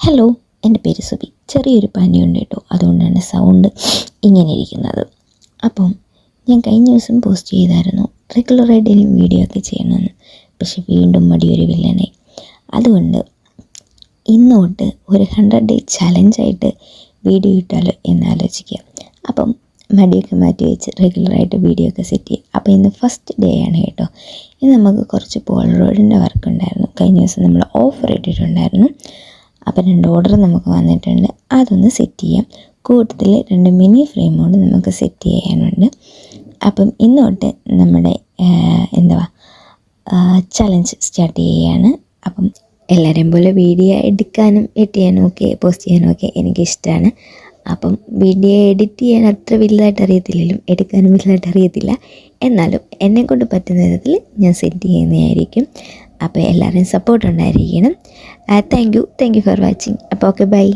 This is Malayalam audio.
ഹലോ, എൻ്റെ പേര് സുബി. ചെറിയൊരു പനിയുണ്ട് കേട്ടോ, അതുകൊണ്ടാണ് സൗണ്ട് ഇങ്ങനെ ഇരിക്കുന്നത്. അപ്പം ഞാൻ കഴിഞ്ഞ ദിവസം പോസ്റ്റ് ചെയ്തായിരുന്നു റെഗുലറായിട്ട് ഇനി വീഡിയോ ഒക്കെ ചെയ്യണമെന്ന്. പക്ഷെ വീണ്ടും മടിയൊരു വില്ലനെ. അതുകൊണ്ട് ഇന്ന് തൊട്ട് ഒരു 100 ഡേ ചലഞ്ചായിട്ട് വീഡിയോ ഇട്ടാലോ എന്നാലോചിക്കുക. അപ്പം മടിയൊക്കെ മാറ്റി വെച്ച് റെഗുലറായിട്ട് വീഡിയോ ഒക്കെ സെറ്റ് ചെയ്യുക. അപ്പോൾ ഇന്ന് ഫസ്റ്റ് ഡേ ആണ് കേട്ടോ. ഇന്ന് നമുക്ക് കുറച്ച് പോളറോയിഡിൻ്റെ വർക്ക് ഉണ്ടായിരുന്നു. കഴിഞ്ഞ ദിവസം നമ്മൾ ഓഫർ ഇട്ടിട്ടുണ്ടായിരുന്നു. അപ്പോൾ 2 ഓർഡർ നമുക്ക് വന്നിട്ടുണ്ട്. അതൊന്ന് സെറ്റ് ചെയ്യാം. കൂട്ടത്തിൽ 2 മിനി ഫ്രെയിം കൊണ്ട് നമുക്ക് സെറ്റ് ചെയ്യാനുണ്ട്. അപ്പം ഇന്ന് തൊട്ട് നമ്മുടെ ചലഞ്ച് സ്റ്റാർട്ട് ചെയ്യുകയാണ്. അപ്പം എല്ലാവരെയും പോലെ വീഡിയോ എടുക്കാനും എഡിറ്റ് ചെയ്യാനും ഒക്കെ പോസ്റ്റ് ചെയ്യാനും ഒക്കെ എനിക്കിഷ്ടമാണ്. അപ്പം വീഡിയോ എഡിറ്റ് ചെയ്യാൻ അത്ര വലുതായിട്ട് അറിയത്തില്ലെങ്കിലും എടുക്കാനും വലുതായിട്ട് അറിയത്തില്ല. എന്നാലും എന്നെക്കൊണ്ട് പറ്റുന്ന വിധത്തിൽ ഞാൻ സെറ്റ് ചെയ്യുന്നതായിരിക്കും. അപ്പോൾ എല്ലാവരെയും സപ്പോർട്ട് ഉണ്ടായിരിക്കണം. Thank you for watching. അപ്പോൾ ഓക്കെ, ബൈ.